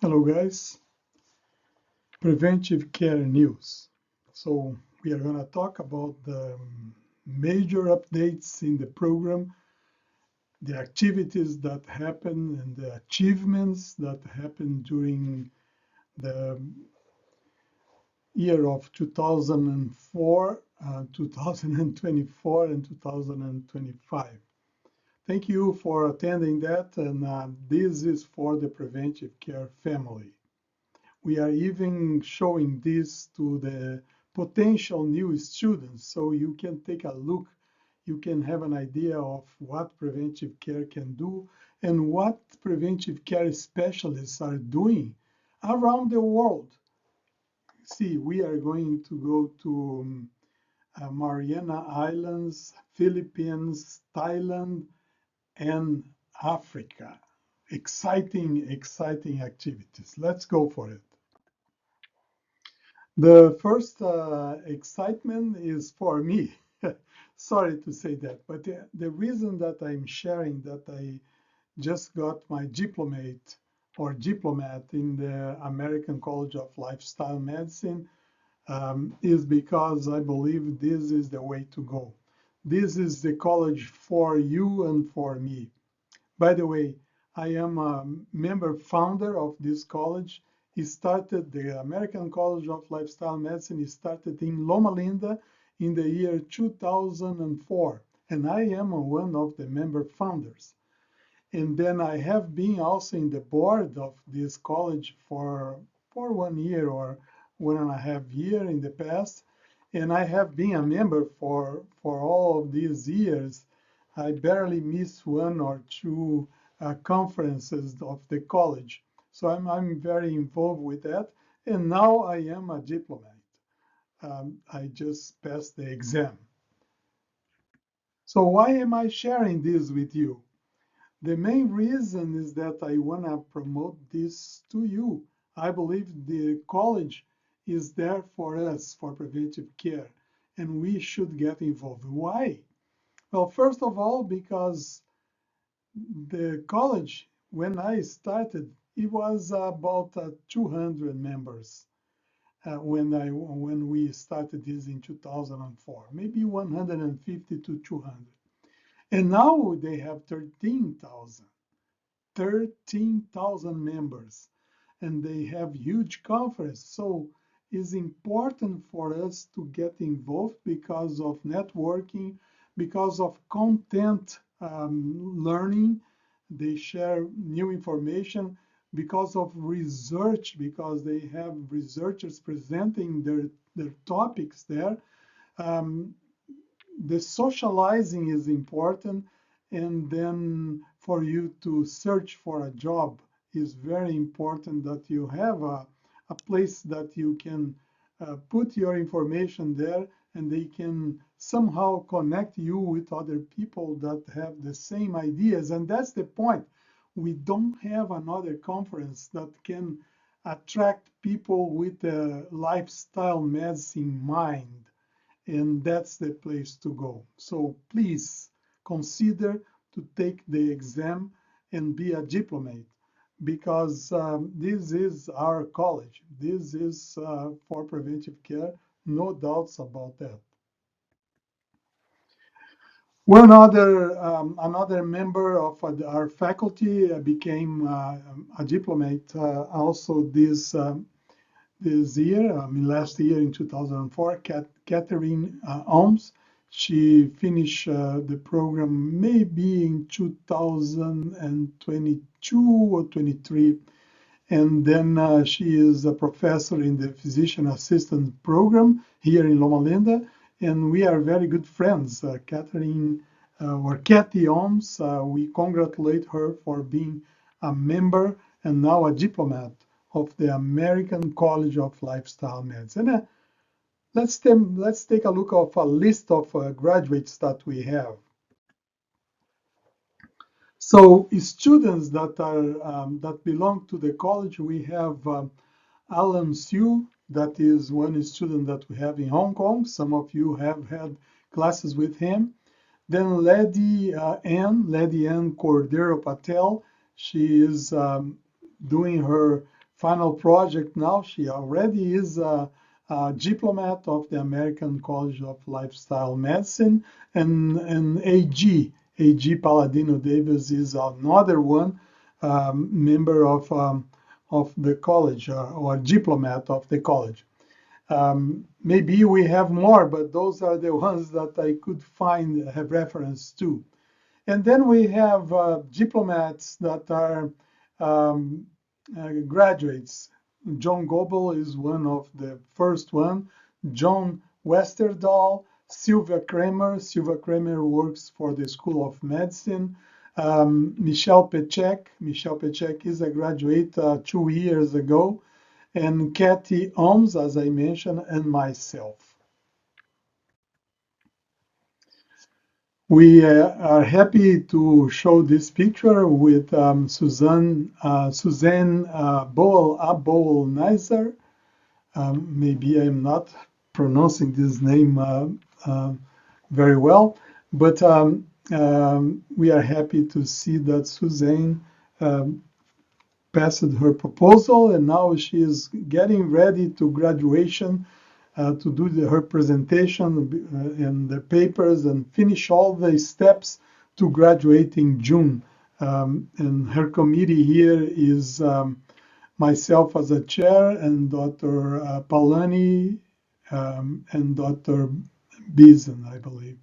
Hello guys, preventive care news. So we are going to talk about the major updates in the program, the activities that happen and the achievements that happened during the year of 2004, 2024 and 2025. Thank you for attending that, and this is for the preventive care family. We are even showing this to the potential new students so you can take a look, you can have an idea of what preventive care can do and what preventive care specialists are doing around the world. See, we are going to go to Mariana Islands, Philippines, Thailand, and Africa. Exciting activities. Let's go for it. The first excitement is for me. Sorry to say that, but the reason that I'm sharing that I just got my diplomat in the American College of Lifestyle Medicine is because I believe this is the way to go. This is the college for you and for me. By the way, I am a member founder of this college. He started the American College of Lifestyle Medicine. He started in Loma Linda in the year 2004, and I am one of the member founders. And then I have been also in the board of this college for 1 year or 1.5 years in the past, and I have been a member for all of these years. I barely miss one or two conferences of the college. So I'm very involved with that. And now I am a diplomat. I just passed the exam. So why am I sharing this with you? The main reason is that I want to promote this to you. I believe the college is there for us for preventive care, and we should get involved. Why? Well, first of all, because the college, when I started, it was about 200 members when we started this in 2004, maybe 150 to 200. And now they have 13,000 members, and they have huge conference. So it's important for us to get involved because of networking, because of content learning. They share new information because of research, because they have researchers presenting their topics there. Um, the socializing is important, and then for you to search for a job is very important that you have a place that you can put your information there, and they can somehow connect you with other people that have the same ideas. And that's the point. We don't have another conference that can attract people with a lifestyle medicine mind, and that's the place to go. So please consider to take the exam and be a diplomat, because this is our college. This is for preventive care, no doubts about that. Another member of our faculty became a diplomat also this year, last year in 2004, Catherine Ohms. She finished the program maybe in 2022 or 23. And then she is a professor in the physician assistant program here in Loma Linda. And we are very good friends. Catherine or Kathy Ohms, we congratulate her for being a member and now a diplomat of the American College of Lifestyle Medicine. Let's take a look at a list of graduates that we have. So students that belong to the college, we have Alan Siu, that is one student that we have in Hong Kong. Some of you have had classes with him. Then Lady Ann Cordero Patel. She is doing her final project now. She already is a diplomat of the American College of Lifestyle Medicine, and AG Palladino Davis is another one, member of the college, or diplomat of the college. Maybe we have more, but those are the ones that I could find have reference to. And then we have diplomats that are graduates. John Goebel is one of the first one. John Westerdahl, Sylvia Kramer. Sylvia Kramer works for the School of Medicine. Michelle Pechek. Michelle Pechek is a graduate 2 years ago. And Kathy Ohms, as I mentioned, and myself. We are happy to show this picture with Suzanne Bowl-Nizer. Maybe I'm not pronouncing this name very well, but we are happy to see that Suzanne passed her proposal, and now she is getting ready to graduation, to do her presentation and the papers and finish all the steps to graduate in June. And her committee here is myself as a chair, and Dr. Palani, and Dr. Beeson, I believe.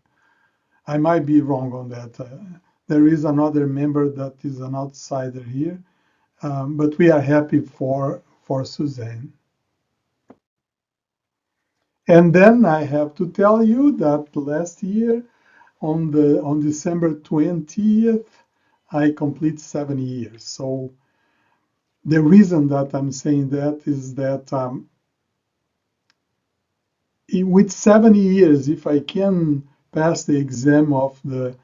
I might be wrong on that. There is another member that is an outsider here, but we are happy for Suzanne. And then I have to tell you that last year, on December 20th, I complete 7 years. So the reason that I'm saying that is that with 7 years, if I can pass the exam of the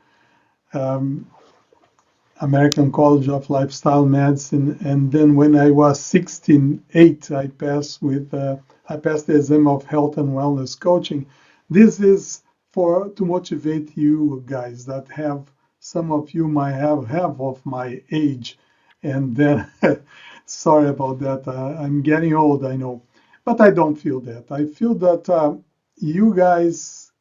American College of Lifestyle Medicine, and then when I was 16, I passed the exam of Health and Wellness Coaching. This is to motivate you guys that have, some of you might have of my age, and then sorry about that. I'm getting old, I know, but I don't feel that. I feel that you guys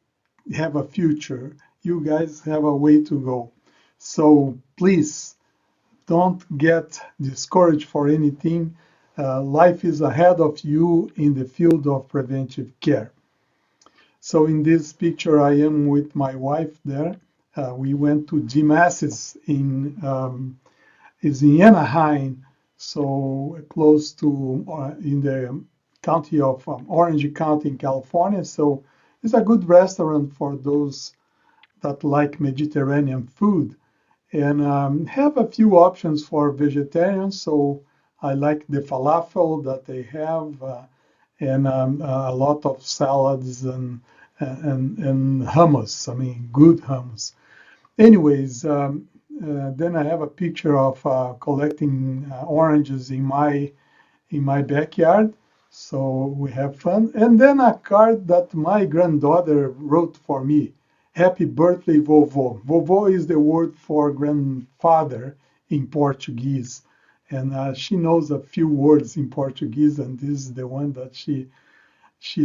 have a future. You guys have a way to go. So please don't get discouraged for anything. Life is ahead of you in the field of preventive care. So in this picture, I am with my wife there. We went to GMASIS is in Anaheim, so close to in the county of Orange County in California. So it's a good restaurant for those that like Mediterranean food, and have a few options for vegetarians. So I like the falafel that they have, and a lot of salads and hummus. I mean, good hummus. Anyways, then I have a picture of collecting oranges in my backyard. So we have fun. And then a card that my granddaughter wrote for me. Happy birthday, vovô. Vovô is the word for grandfather in Portuguese. And she knows a few words in Portuguese, and this is the one that she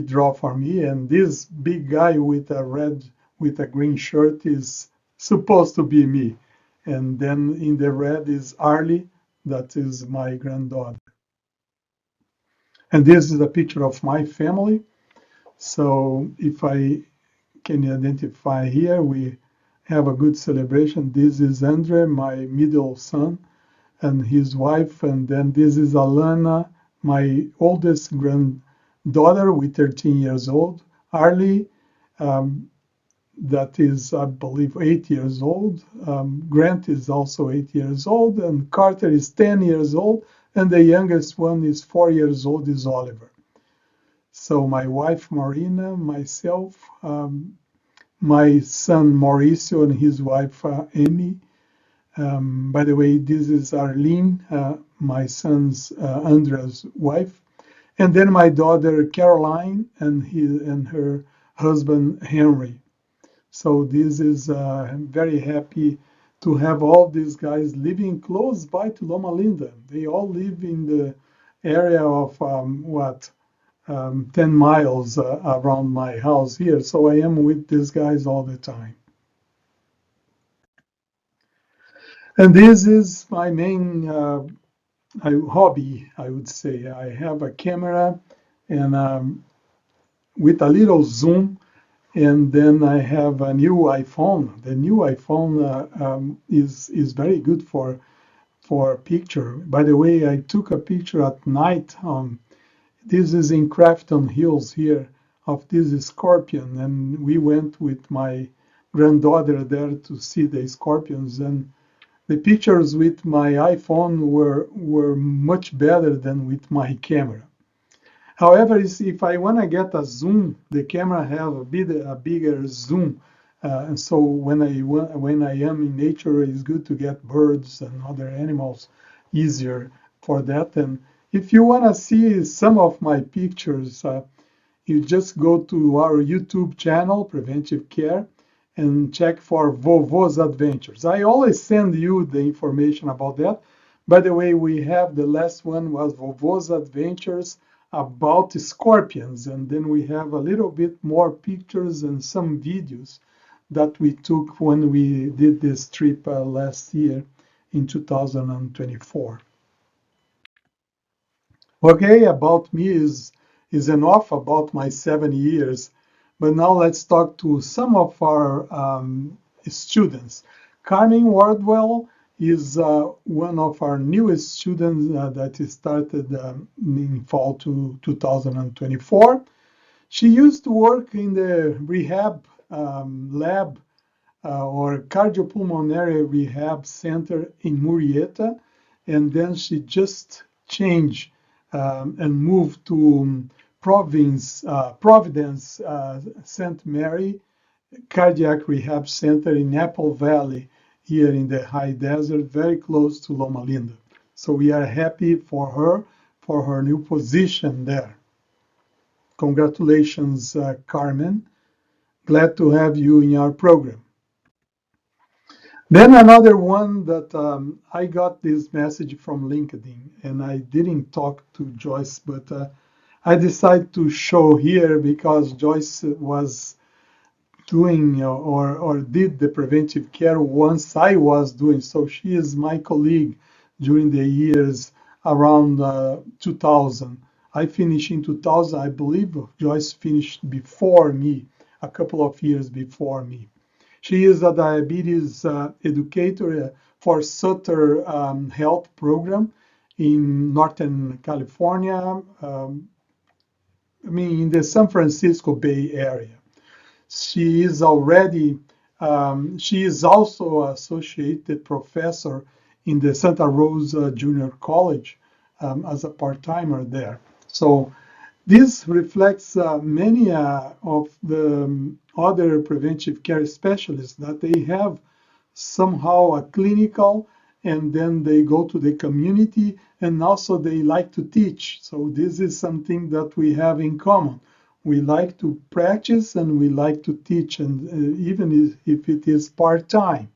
drew for me. And this big guy with a green shirt is supposed to be me. And then in the red is Arlie, that is my granddaughter. And this is a picture of my family. So if I can identify here, we have a good celebration. This is Andre, my middle son, and his wife. And then this is Alana, my oldest granddaughter with 13 years old. Arlie, that is, I believe, 8 years old. Grant is also 8 years old, and Carter is 10 years old, and the youngest one is 4 years old, is Oliver. So my wife, Marina, myself, my son, Mauricio, and his wife, Amy. By the way, this is Arlene, my son's Andrea's wife. And then my daughter, Caroline, and her husband, Henry. So this is I'm very happy to have all these guys living close by to Loma Linda. They all live in the area of 10 miles around my house here. So I am with these guys all the time. And this is my main hobby, I would say. I have a camera and with a little zoom, and then I have a new iPhone. The new iPhone is very good for picture. By the way, I took a picture at night. This is in Crafton Hills here of this scorpion, and we went with my granddaughter there to see the scorpions. And the pictures with my iPhone were much better than with my camera. However, if I want to get a zoom, the camera have a bigger zoom, and so when I am in nature, it's good to get birds and other animals easier for that. And if you want to see some of my pictures, you just go to our YouTube channel, Preventive Care, and check for Vovo's Adventures. I always send you the information about that. By the way, we have the last one was Vovo's Adventures about scorpions, and then we have a little bit more pictures and some videos that we took when we did this trip last year in 2024. Okay, about me is enough about my 7 years, but now let's talk to some of our students. Carmen Wardwell is one of our newest students that started in fall to 2024. She used to work in the rehab lab or cardiopulmonary rehab center in Murrieta, and then she just changed and moved to Providence St. Mary Cardiac Rehab Center in Apple Valley, here in the high desert, very close to Loma Linda. So we are happy for her new position there. Congratulations, Carmen. Glad to have you in our program. Then another one that I got this message from LinkedIn, and I didn't talk to Joyce, but I decided to show here because Joyce was doing or did the preventive care once I was doing. So she is my colleague during the years around 2000. I finished in 2000. I believe Joyce finished before me, a couple of years before me. She is a diabetes educator for Sutter Health Program in Northern California, in the San Francisco Bay Area. She is she is also associated professor in the Santa Rosa Junior College as a part-timer there. So this reflects many of the other preventive care specialists that they have somehow a clinical and then they go to the community and also they like to teach. So this is something that we have in common. We like to practice and we like to teach, and even if it is part-time.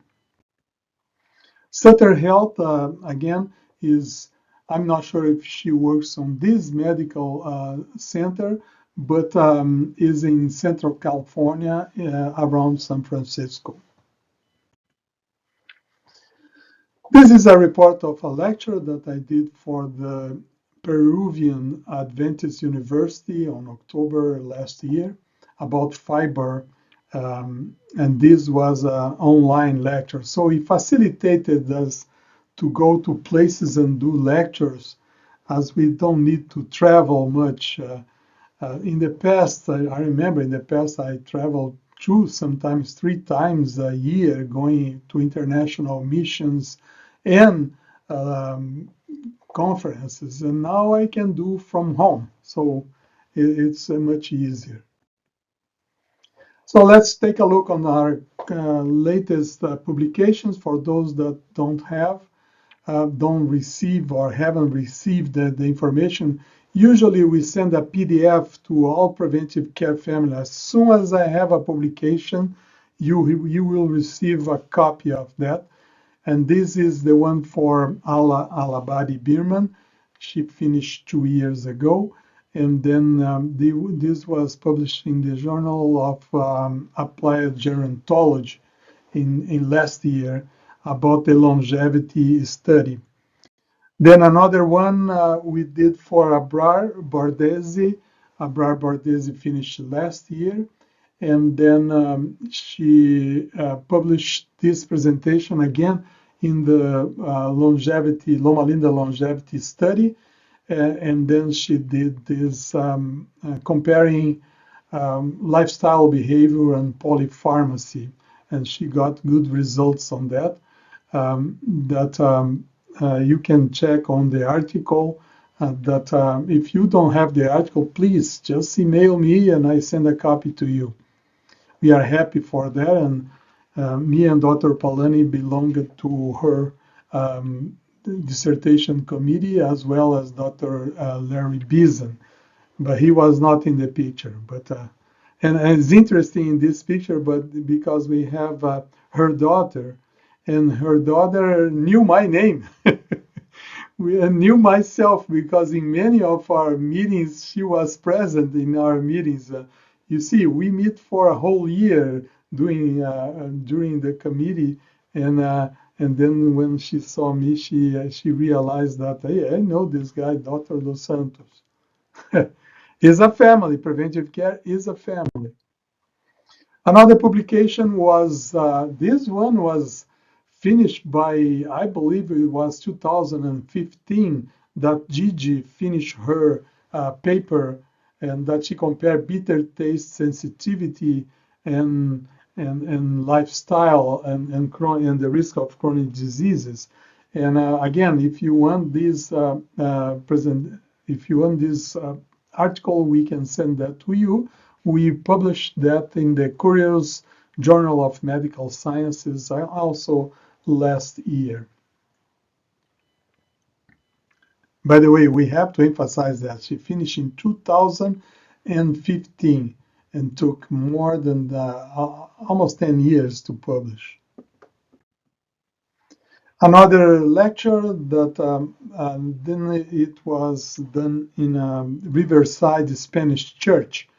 Sutter Health, again, I'm not sure if she works on this medical center, but is in Central California around San Francisco. This is a report of a lecture that I did for the Peruvian Adventist University on October last year about fiber, and this was an online lecture. So it facilitated us to go to places and do lectures as we don't need to travel much. In the past, I remember in the past I traveled sometimes 3 times a year going to international missions and conferences, and now I can do from home. So it's much easier. So let's take a look on our latest publications for those that don't receive or haven't received the information. Usually we send a PDF to all preventive care families. As soon as I have a publication, you will receive a copy of that. And this is the one for Ala Alabadi Birman. she finished 2 years ago. And then this was published in the Journal of Applied Gerontology in last year about the longevity study. Then another one we did for Abrar Bardesi. Abrar Bardesi finished last year. And then she published this presentation again in the Loma Linda longevity study. And then she did this comparing lifestyle behavior and polypharmacy. And she got good results on that. You can check on the article. If you don't have the article, please just email me and I send a copy to you. We are happy for that, and me and Dr. Palani belonged to her dissertation committee, as well as Dr. Larry Beeson, but he was not in the picture. And it's interesting in this picture, but because we have her daughter, and her daughter knew my name. We knew myself because in many of our meetings, she was present in our meetings. You see, we meet for a whole year during the committee, and then when she saw me, she realized that, hey, I know this guy, Dr. Dos Santos. Is a family. Preventive care is a family. Another publication was this one was finished by, I believe it was 2015, that Gigi finished her paper, and that she compared bitter taste sensitivity and lifestyle and the risk of chronic diseases. And again, if you want this article, we can send that to you. We published that in the Curious Journal of Medical Sciences also last year. By the way, we have to emphasize that she finished in 2015 and took more than almost 10 years to publish. Another lecture that then it was done in Riverside Spanish Church,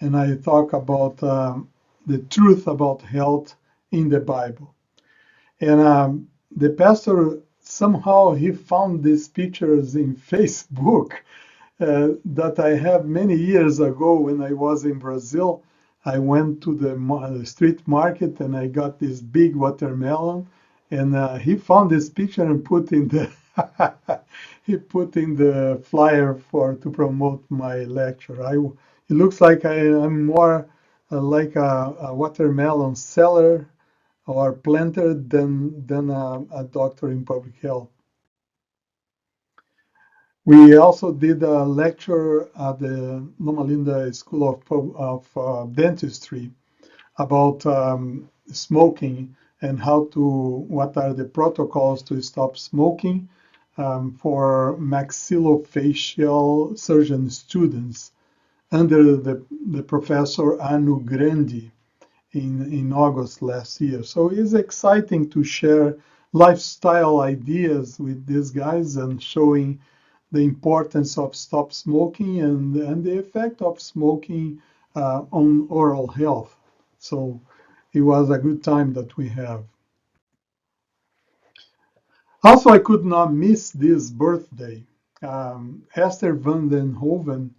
and I talk about the truth about health in the Bible. And the pastor somehow he found these pictures in Facebook that I have many years ago when I was in Brazil. I went to the street market and I got this big watermelon, and he found this picture and put in the he put in the flyer to promote my lecture. It looks like I'm more like a watermelon seller or planter than a doctor in public health. We also did a lecture at the Loma Linda School of Dentistry about smoking and what are the protocols to stop smoking for maxillofacial surgeon students under the professor Anu Grandi in August last year. So it's exciting to share lifestyle ideas with these guys and showing the importance of stop smoking and the effect of smoking on oral health. So it was a good time that we have. Also, I could not miss this birthday. Esther van den Hoven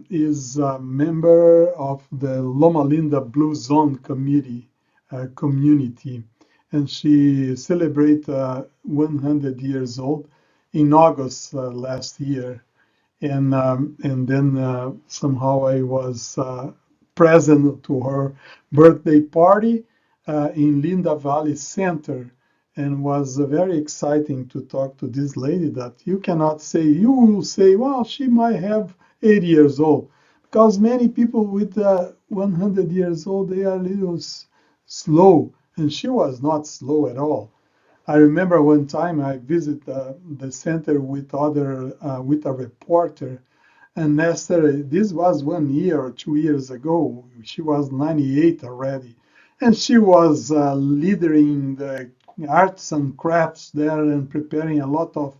is a member of the Loma Linda Blue Zone community, and she celebrated 100 years old in August last year. And then somehow I was present to her birthday party in Linda Valley Center, and was very exciting to talk to this lady that you will say, well, she might have 80 years old, because many people with 100 years old, they are a little slow, and she was not slow at all. I remember one time I visited the center with a reporter, and Esther, this was 1 year or 2 years ago. She was 98 already, and she was leading the arts and crafts there and preparing a lot of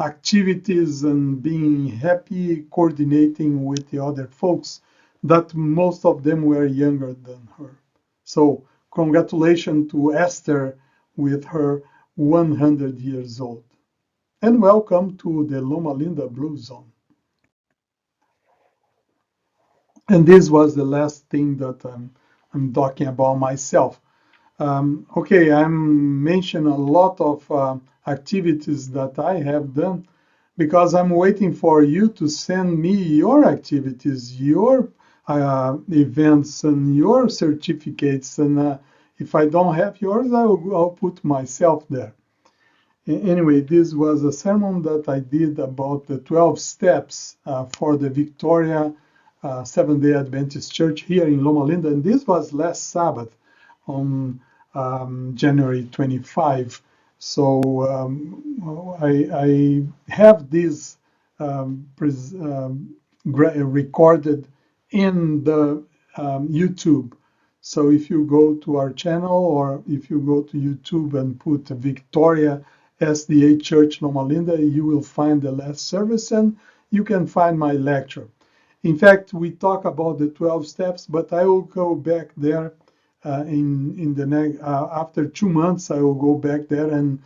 activities and being happy coordinating with the other folks that most of them were younger than her. So congratulations to Esther with her 100 years old. And welcome to the Loma Linda Blue Zone. And this was the last thing that I'm talking about myself. Okay, I'm mentioning a lot of activities that I have done because I'm waiting for you to send me your activities, your events, and your certificates. And if I don't have yours, I'll put myself there. Anyway, this was a sermon that I did about the 12 steps for the Victoria Seventh-day Adventist Church here in Loma Linda. And this was last Sabbath on January 25. So I have this recorded in the YouTube. So if you go to our channel or if you go to YouTube and put Victoria SDA Church Loma Linda, you will find the last service and you can find my lecture. In fact, we talk about the 12 steps, but I will go back there in the next after 2 months. I will go back there, and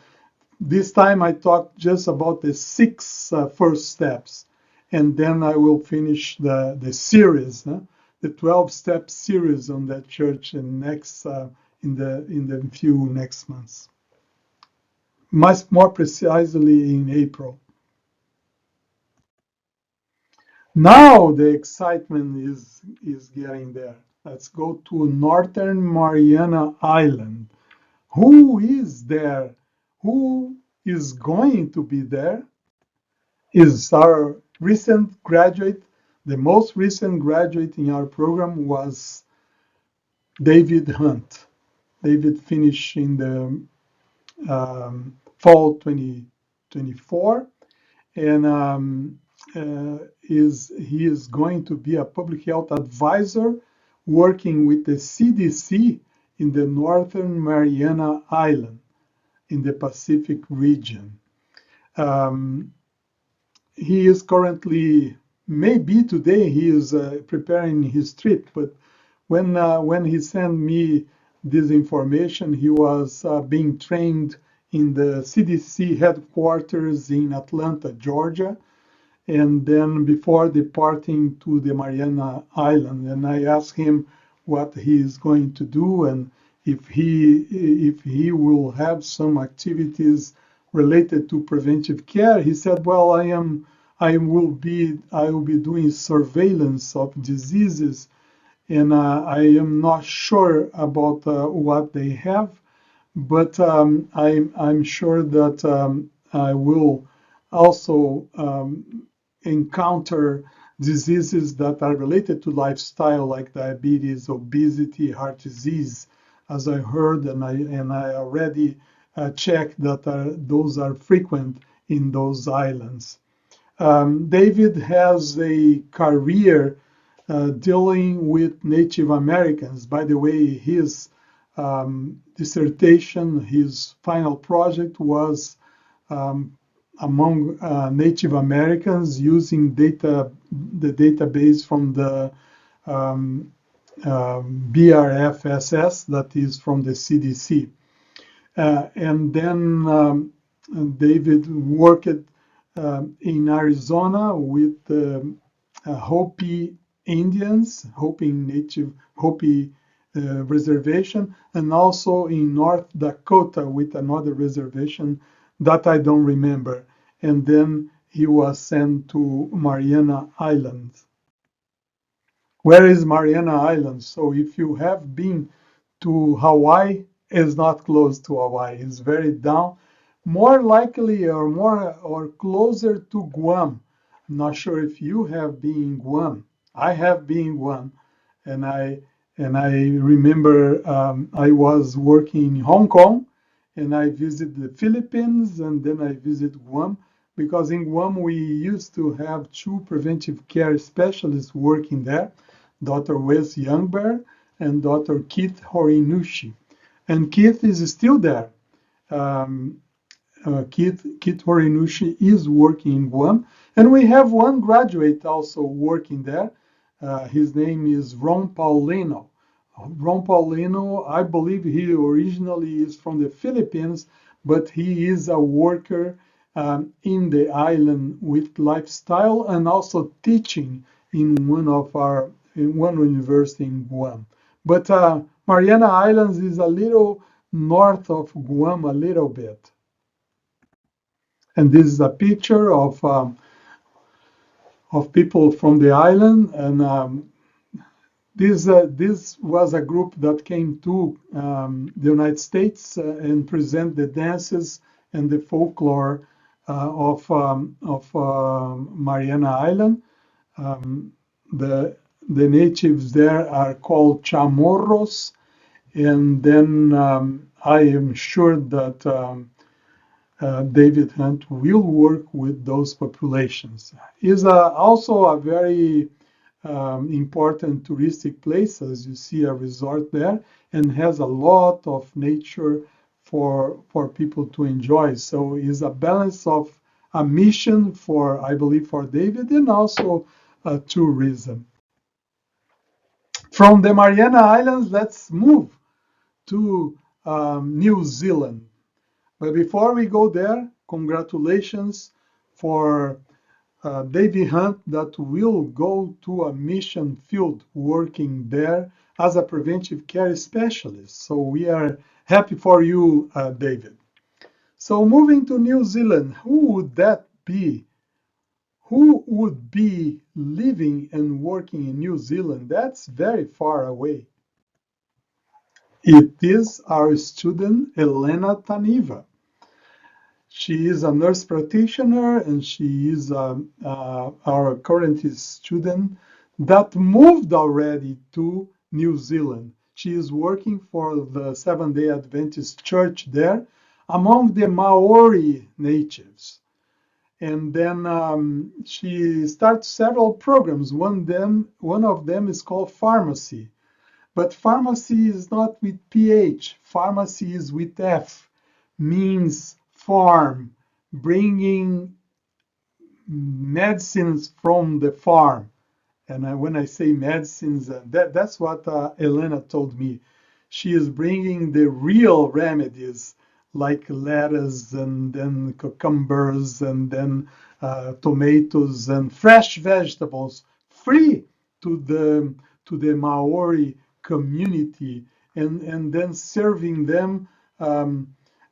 this time I talked just about the 6 first steps, and then I will finish the series, the 12-step series on that church in the few next months. Much more precisely in April. Now the excitement is getting there. Let's go to Northern Mariana Island. Who is there? Who is going to be there? Is our recent graduate, the most recent graduate in our program was David Hunt. David finished in the fall 2024, and he is going to be a public health advisor working with the CDC in the Northern Mariana Island in the Pacific region. He is currently, maybe today, he is preparing his trip, but when he sent me this information, he was being trained in the CDC headquarters in Atlanta, Georgia, and then before departing to the Mariana Island. And I asked him what he is going to do and if he will have some activities related to preventive care. He said, well, I will be doing surveillance of diseases, and I am not sure about what they have, but I'm sure that I will also encounter diseases that are related to lifestyle, like diabetes, obesity, heart disease, as I heard, and I already checked that those are frequent in those islands. David has a career dealing with Native Americans. By the way, his dissertation, his final project was among Native Americans using the database from the BRFSS, that is from the CDC. And then David worked in Arizona with the Hopi Indians, Hopi reservation, and also in North Dakota with another reservation that I don't remember. And then he was sent to Mariana Islands. Where is Mariana Islands? So if you have been to Hawaii, it's not close to Hawaii. It's very down, more likely or closer to Guam. I'm not sure if you have been in Guam. I have been in Guam, and I remember I was working in Hong Kong, and I visited the Philippines, and then I visited Guam, because in Guam we used to have 2 preventive care specialists working there, Dr. Wes Youngberg and Dr. Keith Horinushi. And Keith is still there. Kit Horinushi is working in Guam, and we have one graduate also working there. His name is Ron Paulino. Ron Paulino, I believe he originally is from the Philippines, but he is a worker in the island with lifestyle and also teaching in one university in Guam. But Mariana Islands is a little north of Guam, a little bit. And this is a picture of people from the island. And this was a group that came to the United States and present the dances and the folklore of Mariana Island. Um, the natives there are called chamorros, and then I am sure that David Hunt will work with those populations. Is also a very important touristic place, as you see a resort there, and has a lot of nature for people to enjoy. So it's a balance of a mission for, I believe, for David and also tourism. From the Mariana Islands, let's move to New Zealand. But before we go there, congratulations for David Hunt that will go to a mission field working there as a preventive care specialist. So we are happy for you, David. So moving to New Zealand, who would that be? Who would be living and working in New Zealand? That's very far away. It is our student, Elena Taniva. She is a nurse practitioner and she is our current student that moved already to New Zealand. She is working for the Seventh-day Adventist Church there among the Maori natives. And then she starts several programs. One of them is called Pharmacy. But pharmacy is not with PH. Pharmacy is with F. Means farm, bringing medicines from the farm. And when I say medicines, that's what Elena told me. She is bringing the real remedies like lettuce and then cucumbers and then tomatoes and fresh vegetables free to the Maori community and then serving them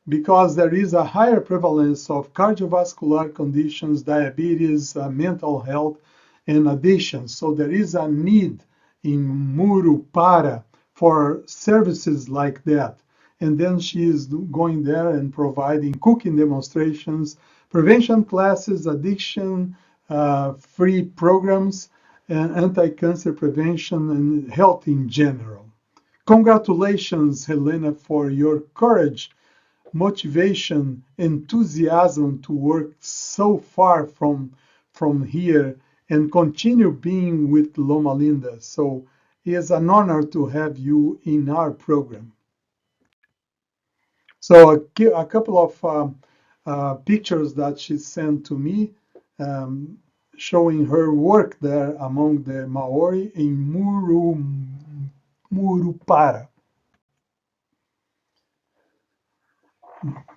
because there is a higher prevalence of cardiovascular conditions, diabetes, mental health, and addiction. So there is a need in Murupara for services like that. And then she is going there and providing cooking demonstrations, prevention classes, addiction free programs, and anti-cancer prevention and health in general. Congratulations, Helena, for your courage, motivation, enthusiasm to work so far from here and continue being with Loma Linda. So it is an honor to have you in our program. So a couple of pictures that she sent to me showing her work there among the Maori in Murupara.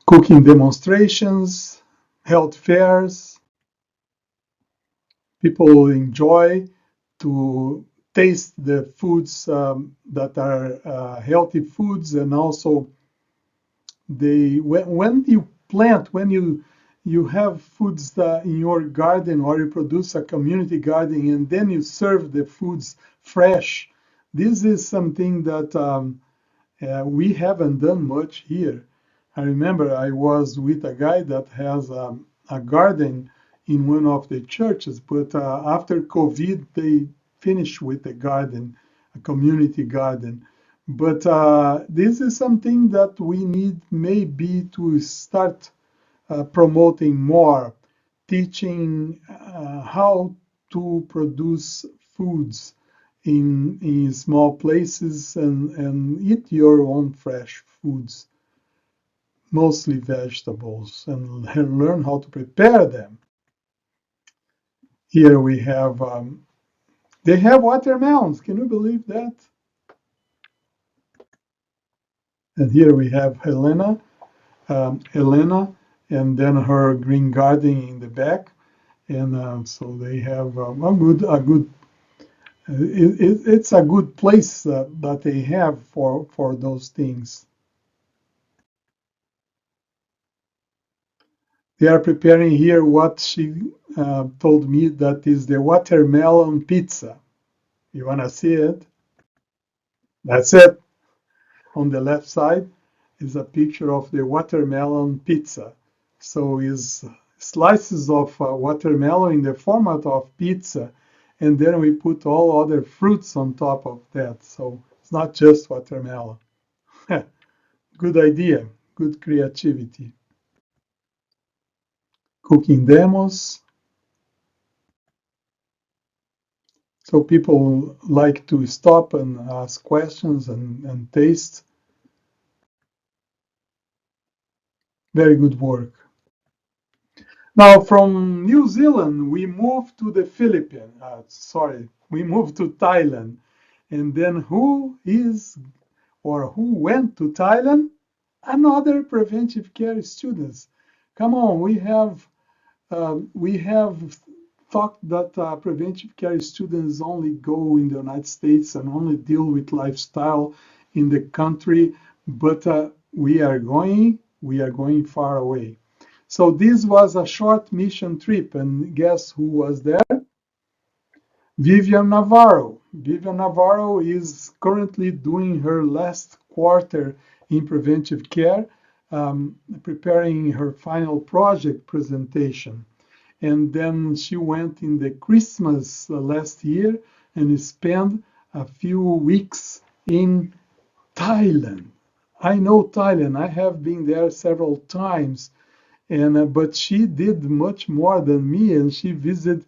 Cooking demonstrations, health fairs. People enjoy to taste the foods that are healthy foods, and also when you plant, when you have foods in your garden or you produce a community garden and then you serve the foods fresh. This is something that we haven't done much here. I remember I was with a guy that has a garden in one of the churches, but after COVID, they finished with the garden, a community garden. But this is something that we need maybe to start promoting more, teaching how to produce foods in small places and eat your own fresh foods. mostly vegetables, and learn how to prepare them. Here we have, they have watermelons. Can you believe that? And here we have Helena, and then her green garden in the back. And so they have it's a good place that they have for those things. They are preparing here what she told me that is the watermelon pizza. You want to see it? That's it. On the left side is a picture of the watermelon pizza. So is slices of watermelon in the format of pizza, and then we put all other fruits on top of that. So it's not just watermelon. Good idea, good creativity. Cooking demos. So people like to stop and ask questions and taste. Very good work. Now, from New Zealand, we moved to the Philippines. We moved to Thailand. And then who went to Thailand? Another preventive care students. Come on, we have thought that preventive care students only go in the United States and only deal with lifestyle in the country, but we are going far away. So this was a short mission trip, and guess who was there? Vivian Navarro. Vivian Navarro is currently doing her last quarter in preventive care, preparing her final project presentation. And then she went in the Christmas last year and spent a few weeks in Thailand. I know Thailand. I have been there several times, and but she did much more than me, and she visited.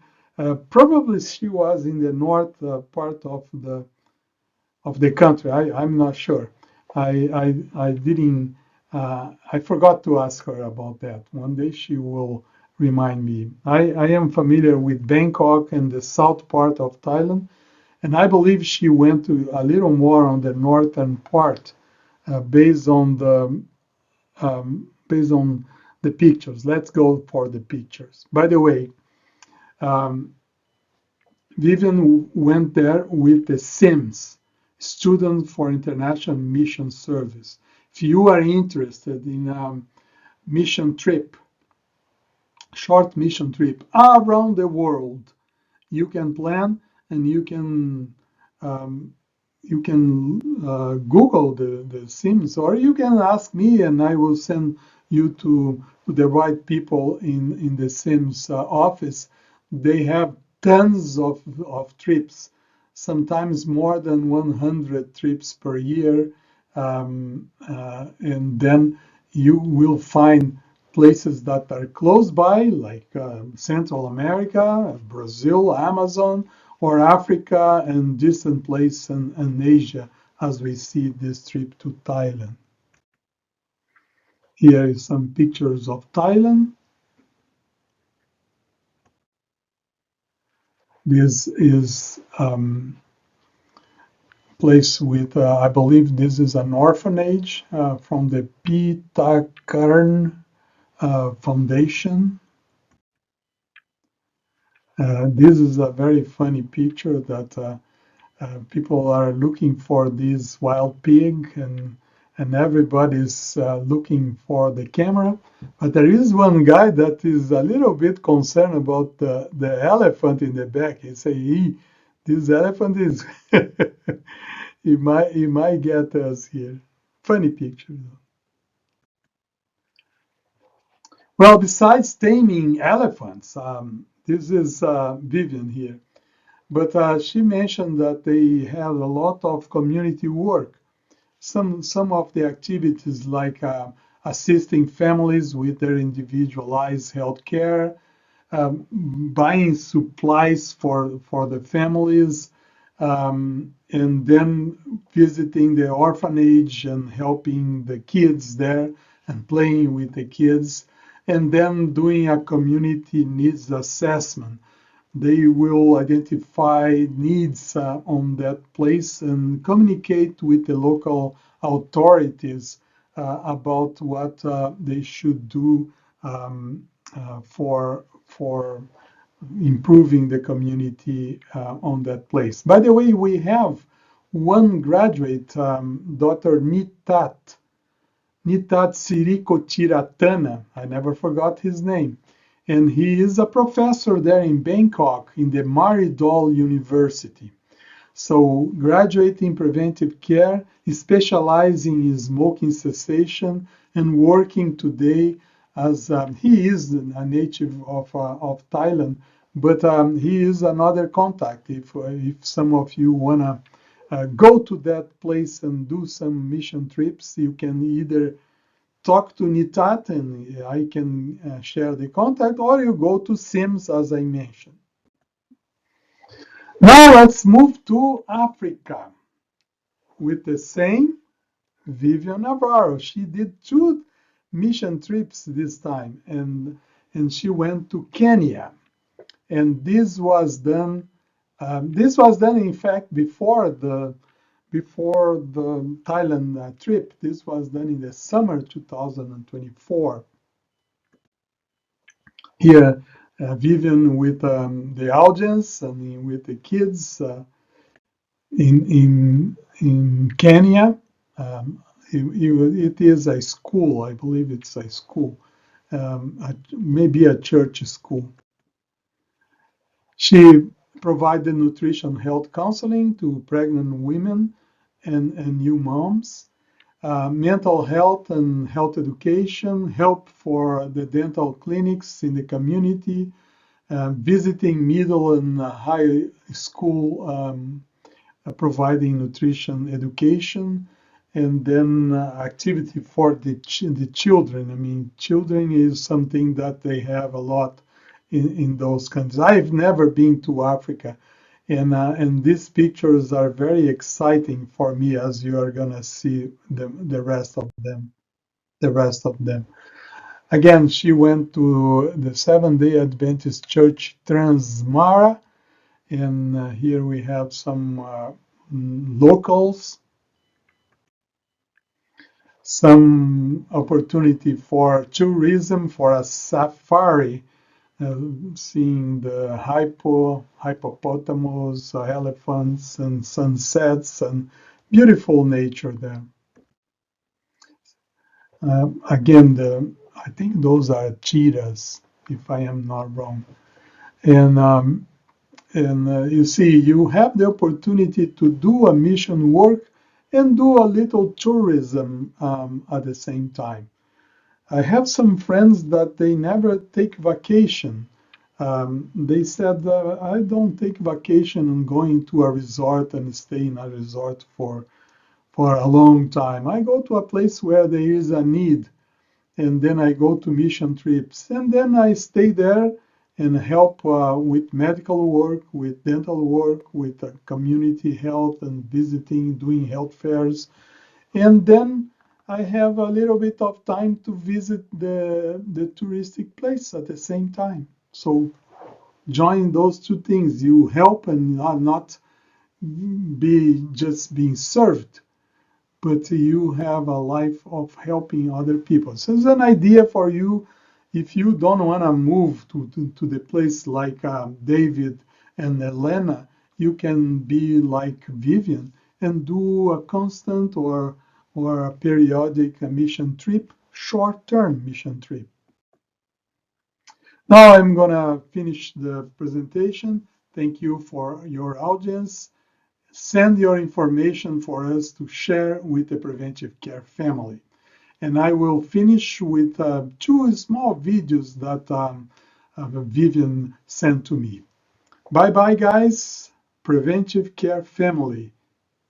Probably she was in the north part of the country. I'm not sure. I didn't. I forgot to ask her about that. One day she will remind me. I am familiar with Bangkok and the south part of Thailand, and I believe she went to a little more on the northern part, based on the pictures. Let's go for the pictures. By the way, um, Vivian went there with the SIMS, Student for International Mission Service. If you are interested in a mission trip, short mission trip around the world, you can plan and um, you can Google the Sims, or you can ask me, and I will send you to the right people in the Sims office. They have tons of trips, sometimes more than 100 trips per year, and then you will find places that are close by, like Central America, Brazil, Amazon, or Africa, and distant places and Asia, as we see this trip to Thailand. Here is some pictures of Thailand. This is place with, I believe this is an orphanage from the Pitakarn Foundation. This is a very funny picture that people are looking for this wild pig, and everybody's looking for the camera. But there is one guy that is a little bit concerned about the elephant in the back. He say, this elephant is he might get us here. Funny picture. Well, besides taming elephants, this is Vivian here. But she mentioned that they have a lot of community work. Some of the activities, like assisting families with their individualized health care, buying supplies for the families, and then visiting the orphanage and helping the kids there and playing with the kids, and then doing a community needs assessment. They will identify needs on that place and communicate with the local authorities about what they should do for improving the community on that place. By the way, we have one graduate, Dr. Nitat Siriko Tiratana. I never forgot his name. And he is a professor there in Bangkok in the Maridol University. So, graduating preventive care, specializing in smoking cessation, and working today as he is a native of Thailand, but he is another contact. If some of you wanna go to that place and do some mission trips, you can either talk to Nitat and I can share the contact, or you go to Sims as I mentioned. Now let's move to Africa with the same Vivian Navarro. She did two mission trips this time, and she went to Kenya. And this was done. This was done, in fact, before the Thailand trip. This was done in the summer 2024. Here, Vivian with the audience and with the kids in Kenya. It is a school, I believe it's a school, maybe a church school. She provided nutrition health counseling to pregnant women and new moms, mental health and health education, help for the dental clinics in the community, visiting middle and high school, providing nutrition education, and then activity for the children. I mean, children is something that they have a lot in those countries. I've never been to Africa, and these pictures are very exciting for me, as you are gonna see the rest of them. The rest of them. Again, she went to the Seventh-day Adventist Church Transmara, and here we have some locals, some opportunity for tourism, for a safari, seeing the hippopotamus, elephants, and sunsets, and beautiful nature there. I think those are cheetahs, if I am not wrong. And you see, you have the opportunity to do a mission work and do a little tourism at the same time. I have some friends that they never take vacation. They said, I don't take vacation and going to a resort and stay in a resort for a long time. I go to a place where there is a need, and then I go to mission trips, and then I stay there and help with medical work, with dental work, with community health and visiting, doing health fairs. And then I have a little bit of time to visit the touristic place at the same time. So join those two things. You help and not be just being served, but you have a life of helping other people. So it's an idea for you if you don't want to move to the place like David and Elena. You can be like Vivian and do a constant or a periodic mission trip, short-term mission trip. Now I'm going to finish the presentation. Thank you for your audience. Send your information for us to share with the preventive care family. And I will finish with two small videos that Vivian sent to me. Bye-bye, guys. Preventive care family.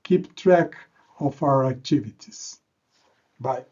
Keep track of our activities. Bye.